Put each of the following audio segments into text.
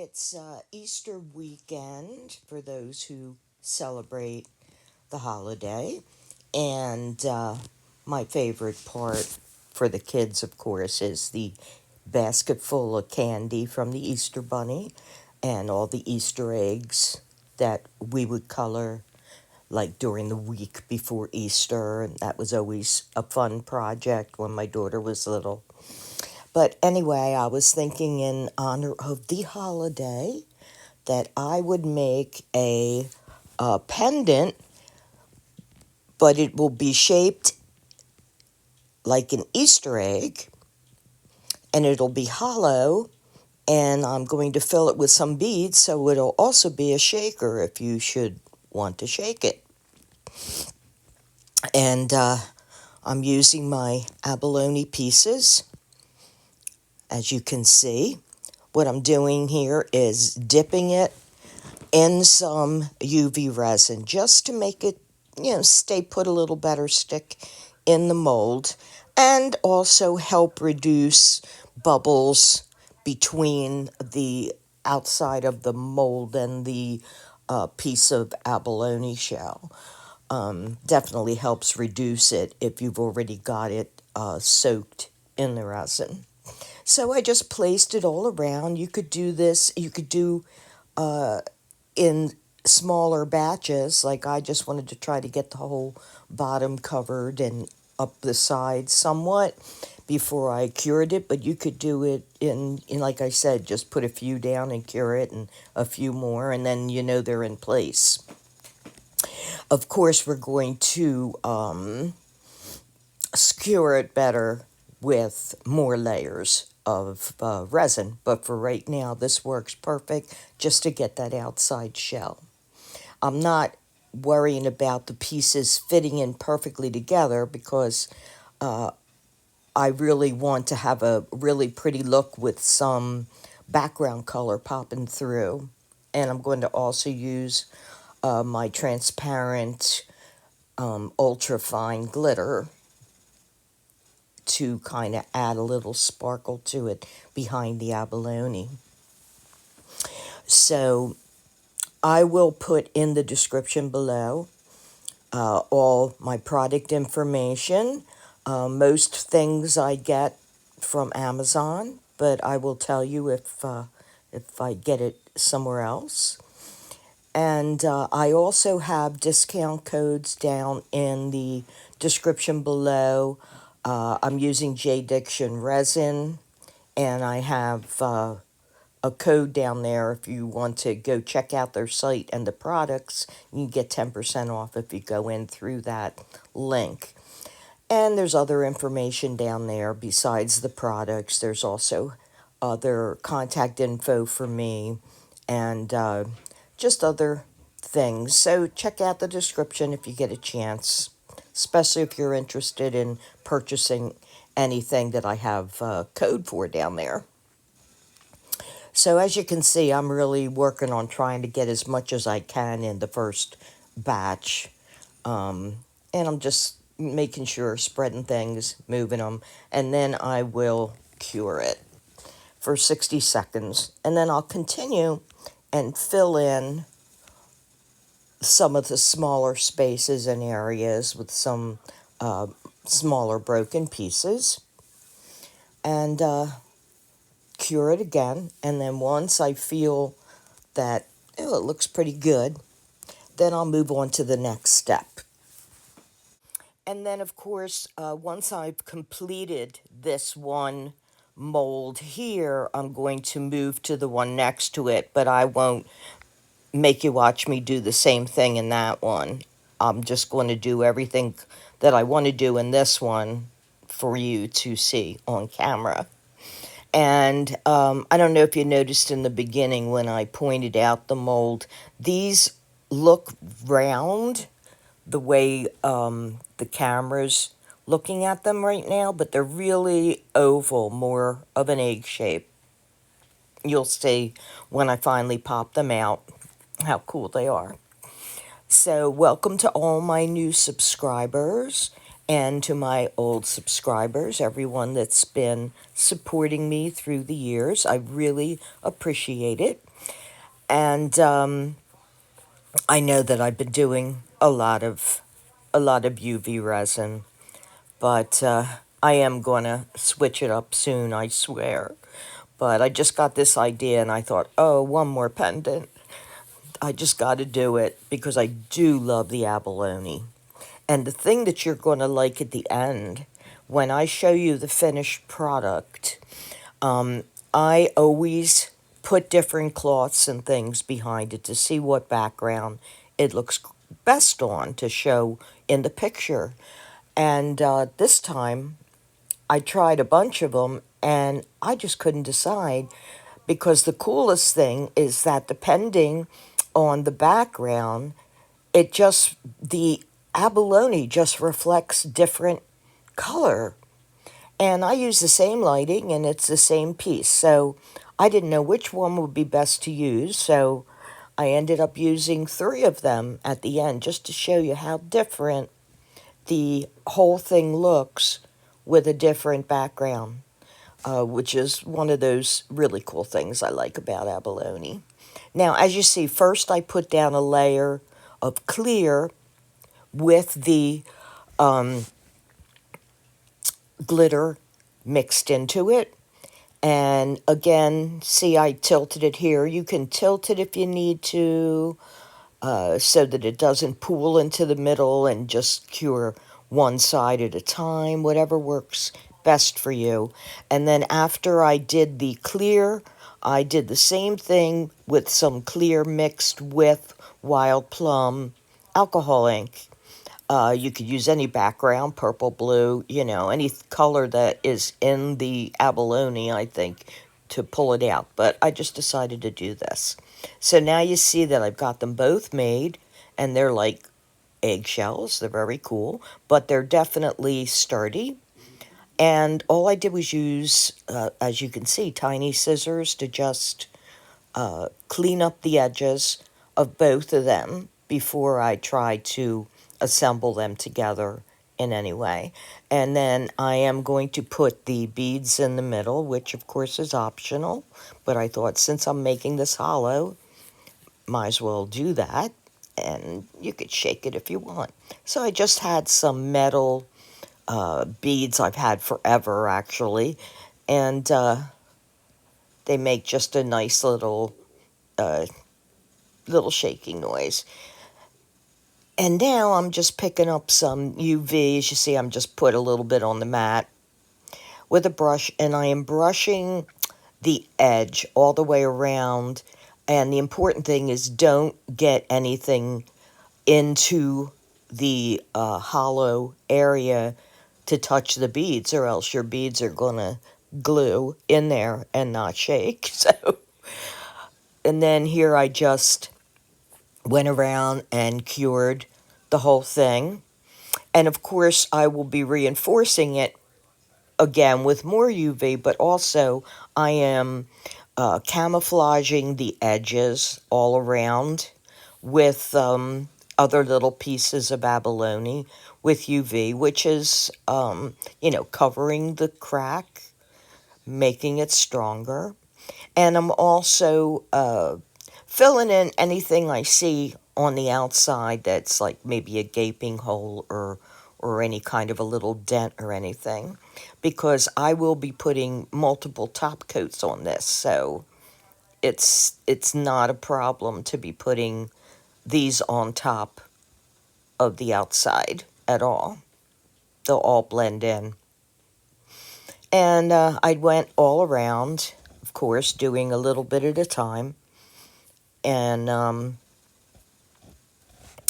It's Easter weekend for those who celebrate the holiday. And my favorite part for the kids, of course, is the basket full of candy from the Easter Bunny and all the Easter eggs that we would color like during the week before Easter. And that was always a fun project when my daughter was little. But anyway, I was thinking in honor of the holiday that I would make a pendant, but it will be shaped like an Easter egg, and it'll be hollow, and I'm going to fill it with some beads, so it'll also be a shaker if you should want to shake it. And I'm using my abalone pieces, as you can see. What I'm doing here is dipping it in some UV resin just to make it, stay put a little better, stick in the mold, and also help reduce bubbles between the outside of the mold and the piece of abalone shell. Definitely helps reduce it if you've already got it soaked in the resin. So I just placed it all around. You could do this, you could do in smaller batches. Like I just wanted to try to get the whole bottom covered and up the sides somewhat before I cured it, but you could do it in like I said, just put a few down and cure it and a few more, and then they're in place. Of course, we're going to skewer it better with more layers of resin, but for right now this works perfect just to get that outside shell. I'm not worrying about the pieces fitting in perfectly together because I really want to have a really pretty look with some background color popping through. And I'm going to also use my transparent ultra fine glitter to kind of add a little sparkle to it behind the abalone. So I will put in the description below all my product information. Most things I get from Amazon, but I will tell you if I get it somewhere else. And I also have discount codes down in the description below. I'm using J-Diction resin, and I have a code down there if you want to go check out their site and the products. You can get 10% off if you go in through that link. And there's other information down there besides the products. There's also other contact info for me and just other things. So check out the description if you get a chance, especially if you're interested in purchasing anything that I have code for down there. So as you can see, I'm really working on trying to get as much as I can in the first batch. And I'm just making sure, spreading things, moving them, and then I will cure it for 60 seconds. And then I'll continue and fill in some of the smaller spaces and areas with some smaller broken pieces. And cure it again. And then once I feel that, it looks pretty good, then I'll move on to the next step. And then, of course, once I've completed this one mold here, I'm going to move to the one next to it, but I won't make you watch me do the same thing in that one. I'm just going to do everything that I want to do in this one for you to see on camera. And I don't know if you noticed in the beginning when I pointed out the mold, these look round the way the camera's looking at them right now, but they're really oval, more of an egg shape. You'll see when I finally pop them out how cool they are. So welcome to all my new subscribers, And to my old subscribers, everyone that's been supporting me through the years, I really appreciate it. And I know that I've been doing a lot of UV resin, but I am gonna switch it up soon, I swear. But I just got this idea and I thought, oh, one more pendant. I just got to do it because I do love the abalone. And the thing that you're going to like at the end, when I show you the finished product, I always put different cloths and things behind it to see what background it looks best on to show in the picture. And this time I tried a bunch of them and I just couldn't decide because the coolest thing is that depending on the background, the abalone just reflects different color. And I use the same lighting and it's the same piece. So I didn't know which one would be best to use. So I ended up using 3 of them at the end just to show you how different the whole thing looks with a different background, which is one of those really cool things I like about abalone. Now, as you see, first I put down a layer of clear with the glitter mixed into it. And again, see, I tilted it here. You can tilt it if you need to, so that it doesn't pool into the middle and just cure one side at a time, whatever works best for you. And then after I did the clear, I did the same thing with some clear mixed with wild plum alcohol ink. You could use any background, purple, blue, any color that is in the abalone, I think, to pull it out. But I just decided to do this. So now you see that I've got them both made, and they're like eggshells. They're very cool, but they're definitely sturdy. And all I did was use, as you can see, tiny scissors to just clean up the edges of both of them before I try to assemble them together in any way. And then I am going to put the beads in the middle, which of course is optional, but I thought since I'm making this hollow, might as well do that. And you could shake it if you want. So I just had some metal beads I've had forever, actually, and they make just a nice uh, little shaking noise. And now I'm just picking up some UV. As you see, I'm just put a little bit on the mat with a brush, and I am brushing the edge all the way around. And the important thing is don't get anything into the hollow area to touch the beads, or else your beads are going to glue in there and not shake. So, and then here I just went around and cured the whole thing. And of course, I will be reinforcing it again with more UV, but also I am camouflaging the edges all around with other little pieces of abalone with UV, which is, covering the crack, making it stronger. And I'm also filling in anything I see on the outside that's like maybe a gaping hole or any kind of a little dent or anything, because I will be putting multiple top coats on this, so it's not a problem to be putting these on top of the outside at all. They'll all blend in. And I went all around, of course, doing a little bit at a time, and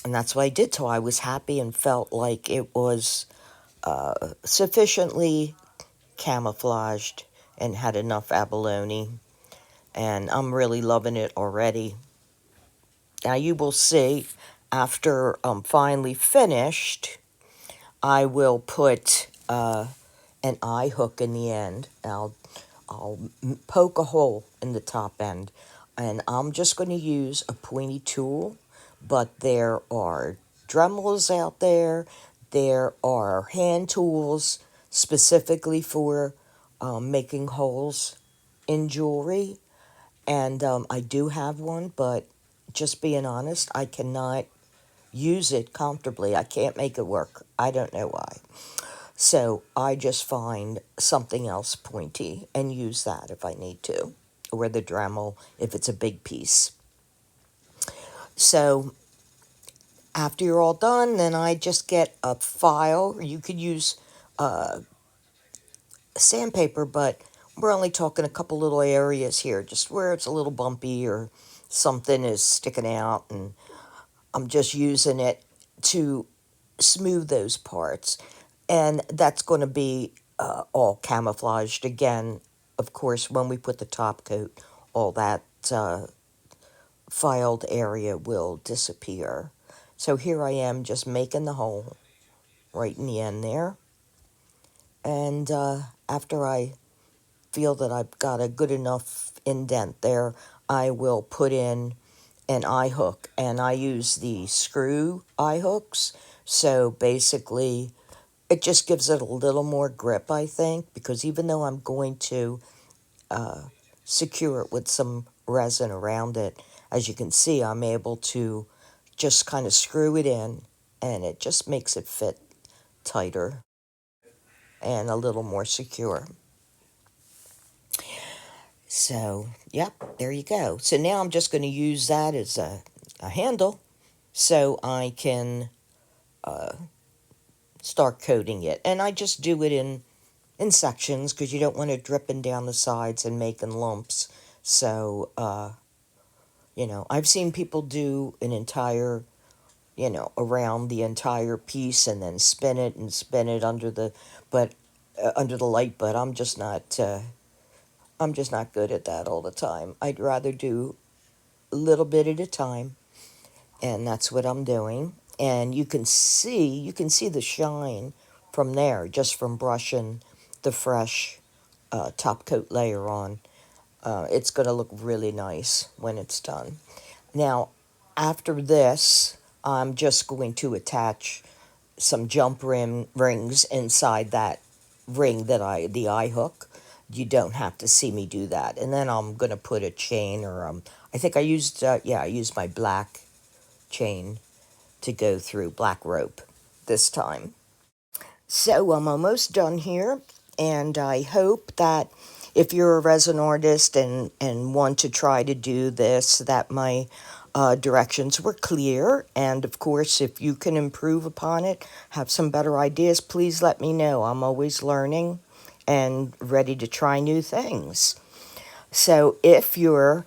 that's what I did till I was happy and felt like it was sufficiently camouflaged and had enough abalone. And I'm really loving it already. Now you will see after I'm finally finished, I will put an eye hook in the end. I'll poke a hole in the top end, and I'm just going to use a pointy tool, but there are Dremels out there There are hand tools specifically for making holes in jewelry, and I do have one, but just being honest, I cannot use it comfortably. I can't make it work. I don't know why. So I just find something else pointy and use that if I need to, or the Dremel if it's a big piece. So after you're all done, then I just get a file. You could use sandpaper, but we're only talking a couple little areas here, just where it's a little bumpy or something is sticking out, and I'm just using it to smooth those parts. And that's going to be all camouflaged again. Of course, when we put the top coat, all that filed area will disappear. So here I am just making the hole right in the end there. And after I feel that I've got a good enough indent there, I will put in an eye hook, and I use the screw eye hooks. So basically, it just gives it a little more grip, I think, because even though I'm going to secure it with some resin around it, as you can see, I'm able to just kind of screw it in, and it just makes it fit tighter and a little more secure. So, yep, there you go. So now I'm just going to use that as a handle so I can start coating it. And I just do it in sections because you don't want it dripping down the sides and making lumps. So, I've seen people do an entire, around the entire piece and then spin it under the light, but I'm just not good at that all the time. I'd rather do a little bit at a time, and that's what I'm doing. And you can see the shine from there, just from brushing the fresh top coat layer on. It's going to look really nice when it's done. Now, after this, I'm just going to attach some jump rings inside that ring the eye hook. You don't have to see me do that. And then I'm going to put a chain, or I think I used my black chain to go through, black rope this time. So I'm almost done here, and I hope that if you're a resin artist and want to try to do this, that my directions were clear. And of course, if you can improve upon it, have some better ideas, please let me know. I'm always learning and ready to try new things. So if you're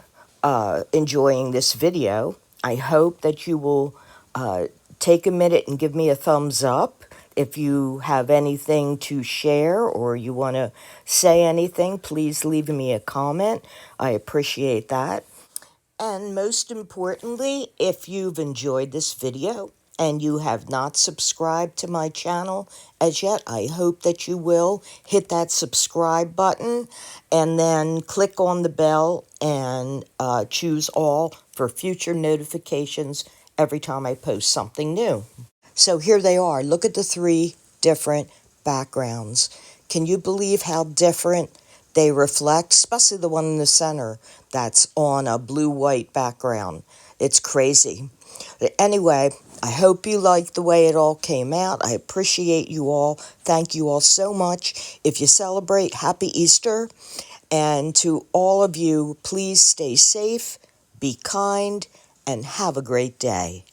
enjoying this video, I hope that you will take a minute and give me a thumbs up. If you have anything to share or you want to say anything, please leave me a comment. I appreciate that. And most importantly, if you've enjoyed this video and you have not subscribed to my channel as yet, I hope that you will hit that subscribe button and then click on the bell and choose all for future notifications every time I post something new. So here they are. Look at the 3 different backgrounds. Can you believe how different they reflect? Especially the one in the center that's on a blue-white background. It's crazy. Anyway, I hope you like the way it all came out. I appreciate you all. Thank you all so much. If you celebrate, Happy Easter. And to all of you, please stay safe, be kind, and have a great day.